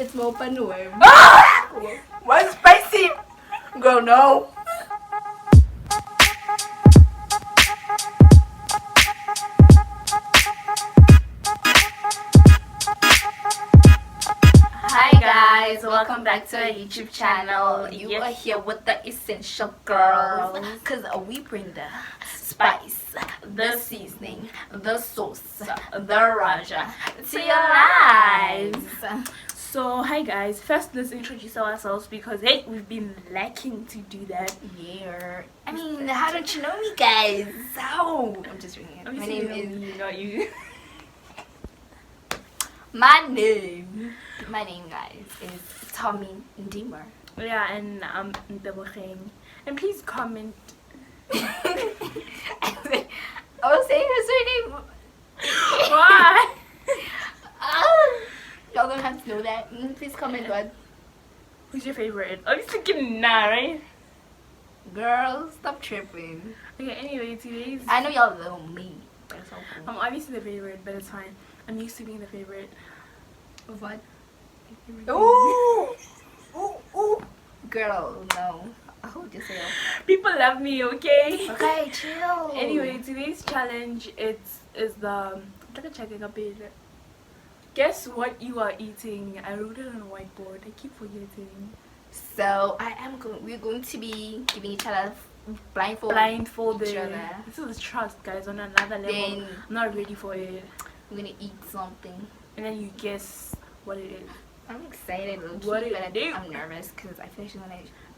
It's more panue. What's spicy? Girl, no. Hi guys, welcome back to our YouTube channel. You are here with the essential girls, cause we bring the spice, the seasoning, the sauce, the raja to your lives. So, hi guys. First, let's introduce ourselves because hey, we've been lacking to do that. Yeah, I mean, how don't you know me, guys? How? I'm just reading it. My name is not you. My name, guys, is Tommy Ndimmer. Yeah, and I'm Ndebogeng. And please comment. I was saying her surname. Why? Y'all don't have to know that. Please comment what. Who's your favorite? Obviously, nah, right? Girl, stop tripping. Okay. Anyway, today's. I know y'all know me. That's so cool. I'm obviously the favorite, but it's fine. I'm used to being the favorite. Of what? Ooh! Ooh! Girl, no. I hold yourself. People love me, okay? Okay, chill. Anyway, today's challenge is the checking a bit. Guess what you are eating? I wrote it on a whiteboard. I keep forgetting. So we're going to be giving each other blindfolded. Each other. This is trust, guys, on another level. Then I'm not ready for it. we're gonna eat something. And then you guess what it is. I'm excited, What but it do? I'm nervous because I feel like she's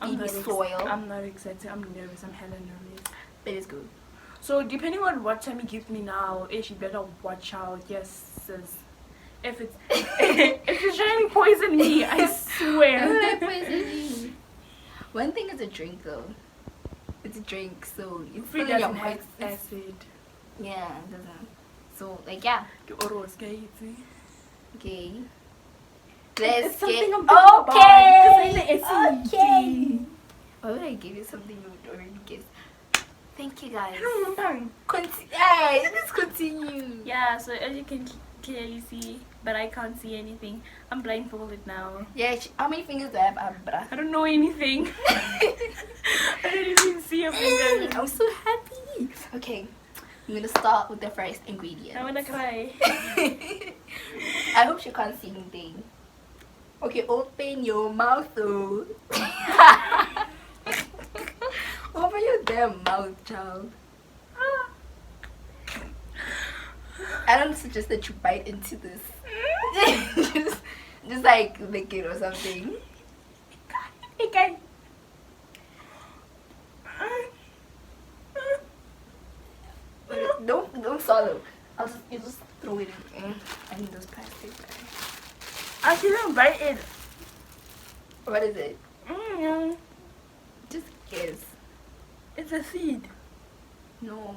I'm gonna not eat soil. I'm not excited. I'm nervous. I'm hella nervous. But it's good. So depending on what time you give me now, you better watch out. Yes, sis. If it's if you're trying to poison me, I swear. One thing is a drink though. It's a drink, so it's Free filling your doesn't have mouth. acid. Yeah, it doesn't. So like yeah. Okay. Let's get okay. Why would I give you something you would already guess? Thank you guys. Hey, let's continue. Yeah, so as you can clearly see, but I can't see anything. I'm blindfolded now. Yeah, how many fingers do I have, Abra? I don't know anything. I didn't even see a finger. I'm so happy. Okay, I'm gonna start with the first ingredient. I wanna cry. I hope she can't see anything. Okay, open your mouth though. Open your damn mouth, child. I don't suggest that you bite into this. just like lick it or something. Okay. Don't swallow. You just throw it in. I need those plastic bags. I shouldn't bite it. What is it? Mm, Just guess. it's a seed. No.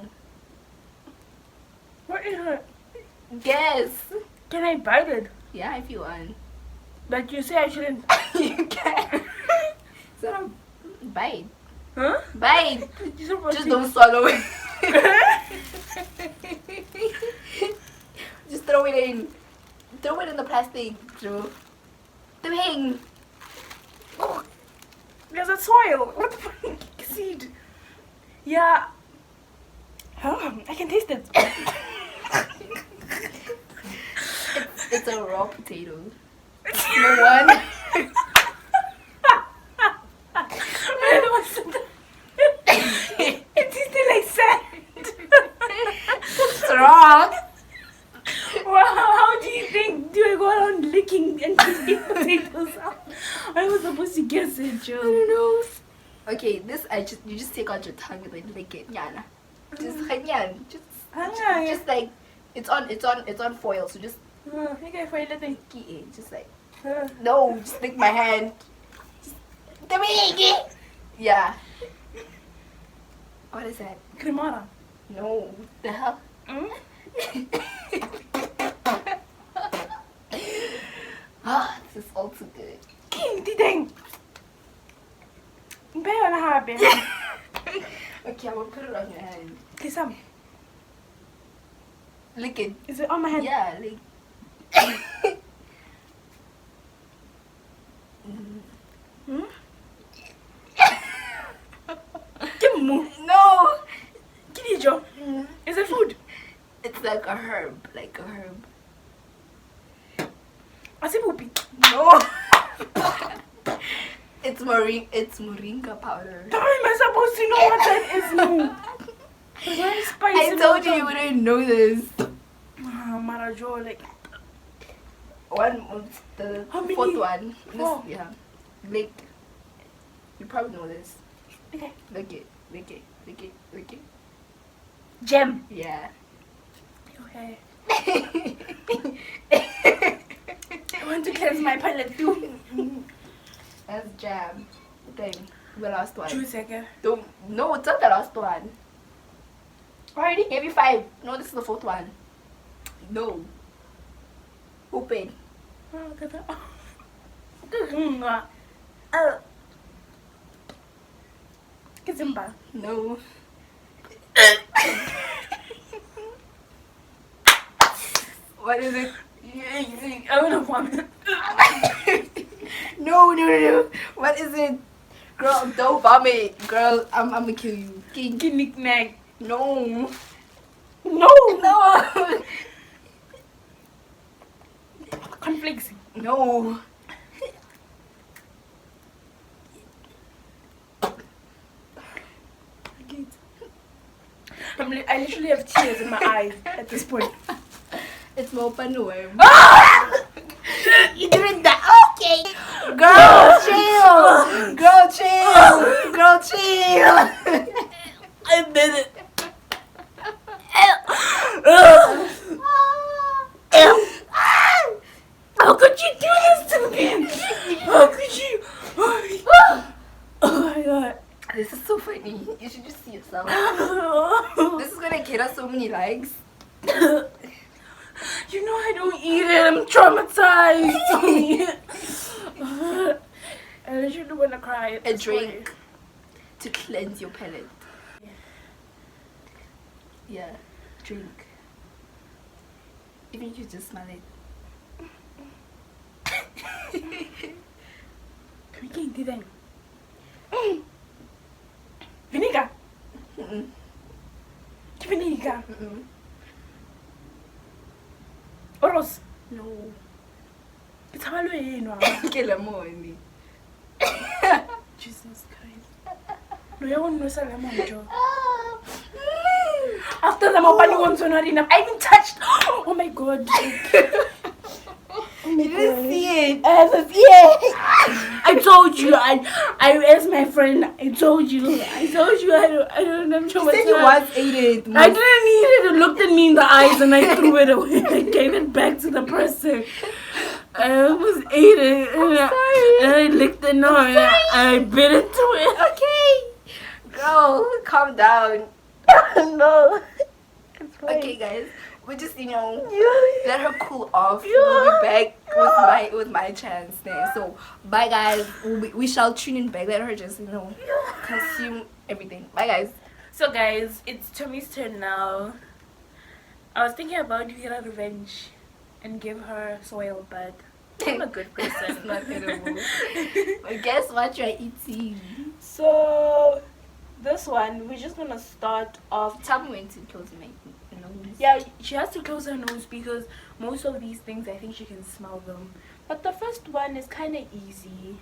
What is it? Guess. Can I bite it? Yeah, if you want. But you say I shouldn't. You can. So don't bite. Huh? Bite. You're supposed Just to- don't swallow it. Just throw it in. Throw it in the plastic, Joe. Thing. Oh, there's a soil. What the fuck? Seed. Yeah. Oh, I can taste it. It's a raw potato. No one. It tasted like sand. It's wrong. Wow, how do you think? Do I go around licking and taking potatoes out? I was supposed to guess it, Joe. I don't know. Okay, you just take out your tongue and then lick it. Yana. Just like it's on foil, so just Okay, for a little. just like no, just lick my hand. Yeah. What is that? Cremara. No, the hell? Mm? Ah, this is all too good. King, dideng. Bear na happen. Okay, I will put it on your hand. Kisam. Lick it. Is it on my hand? Yeah, lick. Hmm? Kimu. No. Kilijo. Is it food? It's like a herb. Like a herb. Asibupi. No. It's moringa powder. How am I supposed to know what that is? No. Very spicy. I told you you wouldn't know this. Marajo, like. The How many? fourth one. Four. Yeah. Like, you probably know this. Okay. Lick it. Lick it. Lick it. Lick it. Gem. Yeah. Okay. I want to cleanse my palate too. That's jam. Then the last one. Choose again. No, it's not the last one. I already gave you 5. No, this is the 4th one. No. Open. Kizimba. No. What is it? I want to vomit. No. What is it? Girl, don't vomit. Girl, I'm gonna kill you. Knick-knack. No. No. No. Conflicts. No. I literally have tears in my eyes at this point. It's more fun to wear. You didn't that. Okay. Girl, chill. Girl, chill. Girl, chill. I did it. How could you do this to me? How could you? Oh my god. This is so funny. You should just see yourself. This is gonna get us so many likes. You know I don't eat it. I'm traumatized. Don't eat it. I literally want to cry. A drink to cleanse your palate. Yeah, drink. Even if you just smell it. We can't do that. Vinegar. Vinegar. Oros. No. It's Halloween. Kill a lemon. Jesus Christ. No, you won't know lemon, Joe. After the mopani one's not enough, I even touched. Oh my god. You didn't see it. I told you. I as my friend. I told you. I don't know. You said you once ate it. I didn't eat it. It looked at me in the eyes and I threw it away. I gave it back to the person. I almost ate it. And I licked the nose. I bit into it. Okay. Girl, calm down. No. It's fine. Okay, guys. We just, let her cool off. We'll be back with my chance there. So, bye, guys. We shall tune in back. Let her just, consume everything. Bye, guys. So, guys, it's Tommy's turn now. I was thinking about doing a revenge and give her soil, but I'm a good person. It's not edible. But guess what you're eating? So, this one, we're just gonna start off. Tell me when to close my nose. Yeah, she has to close her nose because most of these things, I think she can smell them. But the first one is kind of easy.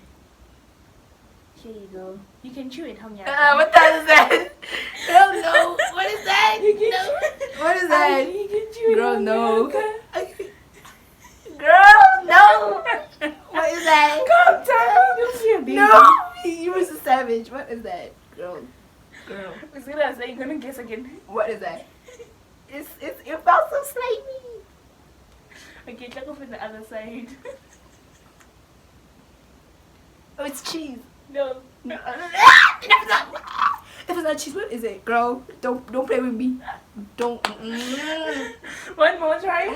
Here you go. You can chew it, Hamya. What the hell is that? Girl, no. What is that? No. What is that? You can chew it. Girl, no. Hamya. Girl, no. What is that? Calm down. Don't be a baby. No. You were so savage. What is that? Girl. I was gonna say, you're gonna guess again. What is that? It felt so slimy. Okay, check off on the other side. Oh, it's cheese. No. No. If it's not cheese, what is it? Girl, don't play with me. Don't. One more try.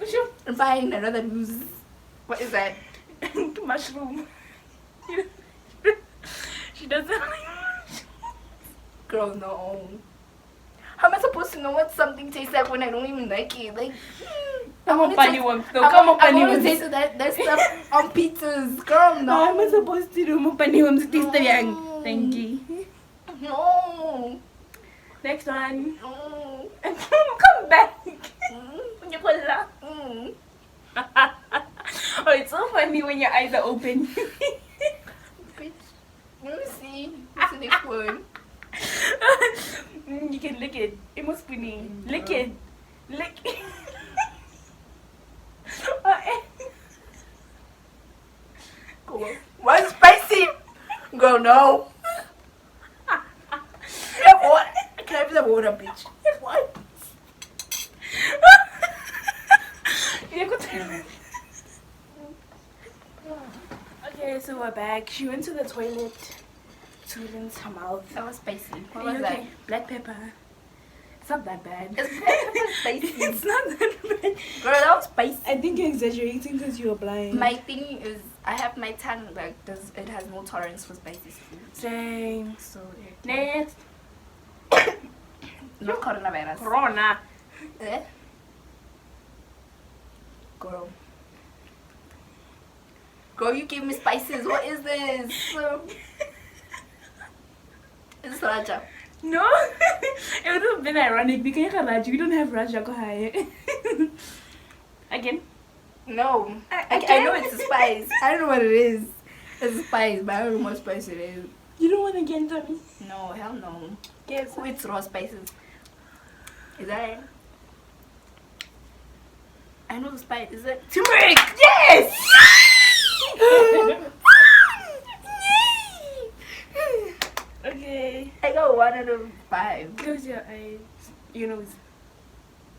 Sure. I'm buying another news. What is that? Mushroom. She doesn't like. Girl, no. How am I supposed to know what something tastes like when I don't even like it? Like, Come on, gonna Bunny taste- Worms. No, I'm come on, gonna- I'm Bunny gonna Worms. taste that stuff on pizzas, girl. No, No, I'm supposed to do mo Bunny Worms. Taste the yang. Thank you. No. Next one. No. Come back. When you pull up. Mm. Oh, it's so funny when your eyes are open. Bitch. Let me see. What's the next one? You can lick it. It must be me. Lick it. Lick it. Go on. Why spicy? Girl, no. Have water. Can I have the water, bitch? What? Okay, so we're back. She went to the toilet to rinse her mouth. That was spicy. What Are was you that? okay? Black pepper. It's not that bad. It's spicy. It's not that bad. Girl, that was spicy. I think you're exaggerating because you're blind. My thing is, I have my tongue like it has no tolerance for spicy food. Dang. So Next. not coronavirus. Corona. Eh? Girl. Girl, you give me spices. What is this? It's Raja. No. It would have been ironic because we don't have Raja Kohai. Again. No. I Again? know it's a spice. I don't know what it is. It's a spice, but I don't know what spice it is. You don't want again, Tommy? No, hell no. Guess. Who eats raw spices? Is that it? I know the spice. Is it turmeric? Yes! Okay. I got 1 out of 5. Close your eyes. Your nose.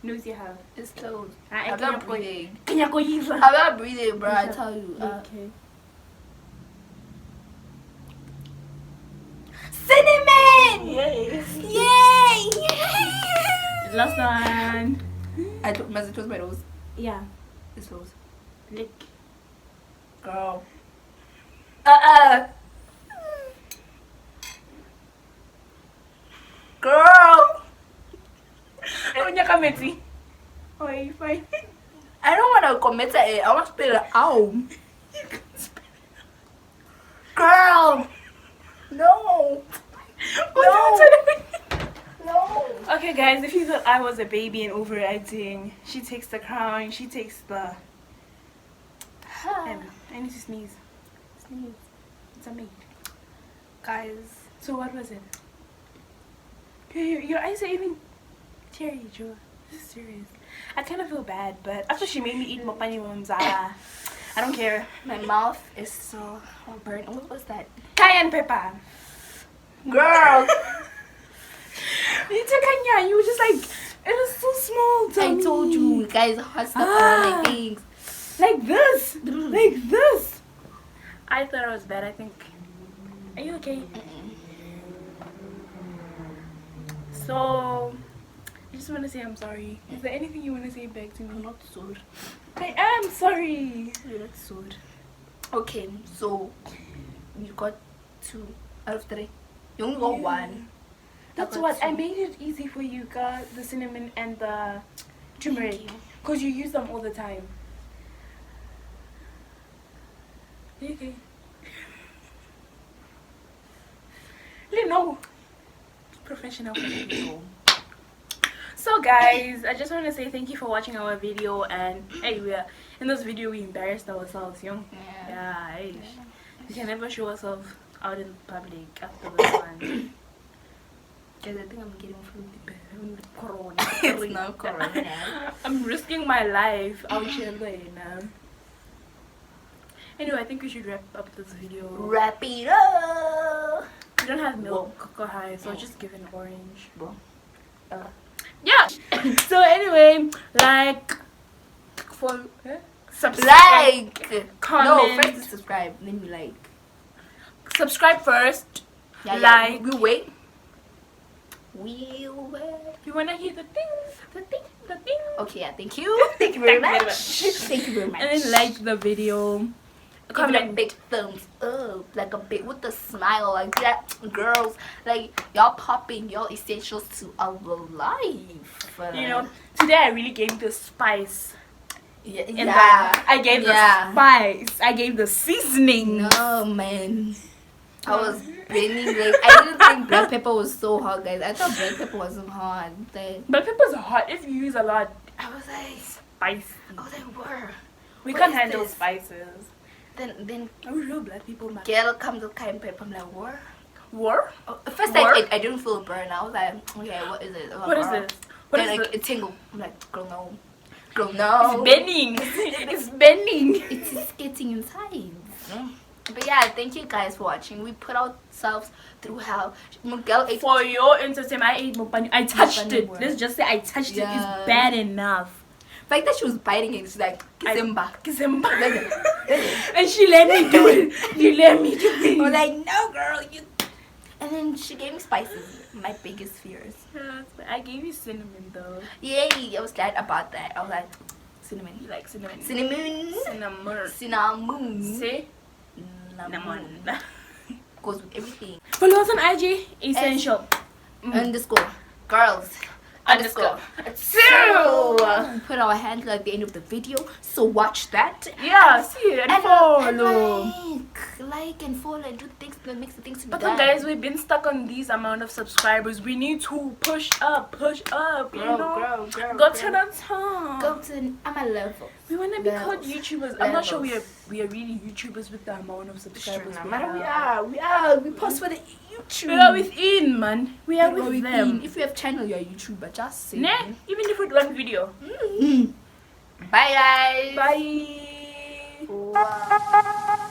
Nose you have. It's closed. I I'm can't not breathing. Can you go use I'm not breathing, bro. I tell you. Okay. Cinnamon! Yes. Yay! Last one. I took my nose. Yeah. It's closed. Lick. Girl. Girl! Unya kameti. Oh, are you fine? I don't want to commit it. I want to spit it out. Girl! No! No! No! Okay, guys, if you thought I was a baby and overacting, she takes the crown, she takes the... I need to sneeze. Sneeze. It's a maid. Guys. So what was it? Your eyes are even teary, Joe. This is serious. I kind of feel bad, but after she made me eat mopani I don't care. My mouth is so burnt. What was that? Cayenne pepper. Girl! You took Kenya. You were just like, it was so small. I told you, guys, hot stuff on my things. Like this. Like this. I thought it was bad, I think. Are you okay? So, I just want to say I'm sorry. Is there anything you want to say back to me? I'm not sorry. I am sorry. You're not sorry. Okay, so you got 2 out of 3. You only got 1. That's got what 2. I made it easy for you, girl. The cinnamon and the turmeric, because you use them all the time. Okay. No. Professional. So guys, I just want to say thank you for watching our video, and hey, in this video we embarrassed ourselves, young. Yeah, hey. We can never show ourselves out in public after this one. Guys, I think I'm getting from the Corona. It's not corona. I'm risking my life out here now. Anyway, I think we should wrap up this video. Wrap it up. We don't have milk or high, so just give an orange. Bro. Yeah. So anyway, like, For subscribe, like, comment. No, first subscribe, then you like. Subscribe first. Yeah, like. we wait. We'll wait. You wanna hear the thing? The thing? The thing? Okay, yeah, thank you. Thank you very Thank you very much. much. Thank you very much. And then like the video. Give it a Comment. big thumbs up, like a big with a smile, like that, girls. Like y'all popping y'all essentials to our life. You know, today I really gave the spice And I gave the spice. I gave the seasoning. No, man. I was burning. Like, I didn't think black pepper was so hot, guys. I thought black pepper wasn't hot. Like, Black pepper's hot if you use a lot. I was like, Spicy. I was like, where? We What can't is handle this? spices. Then Are we real black people, man? girl comes with cayenne pepper. I'm like, what? War? At first, War? I didn't feel burn. I was like, okay, what is it? What is this? What Then is like, it? it tingled. I'm like, girl, no. Girl, no. It's bending. It's bending. It's getting inside. But yeah, thank you guys for watching. We put ourselves through hell. Miguel ate For your entertainment, I ate mukbang. I touched Mukbang it. word. Let's just say I touched it. Yeah. It's bad enough. the fact that she was biting it. She's like, Kizimba. Kizimba. And she let me do it. You let me do I it. was like, no, girl, you. And then she gave me spices. My biggest fears. Yes, but I gave you cinnamon though. Yay! I was glad about that. I was like, cinnamon. You like cinnamon? Cinnamon. Cinnamon. Cinnamon. Say Cinnamon. Goes with everything. follow us on IG. Essential. Underscore. Girls. Underscore. Put our handle at the end of the video. So watch that. Yeah, see it and follow. Like and follow and do things that makes the things to be But done. guys, we've been stuck on these amount of subscribers. We need to push up, you know. Go to the top. Go to I'm a level. We wanna be called Levels. YouTubers. I'm not sure we Levels. are really YouTubers with the amount of subscribers. Sure, we man, have. we are. We post for the YouTube. We are within, man. We are with within. them. If you have channel, you're a YouTuber. Just say. Nah, even if we do one video. Bye guys. Bye. Wow.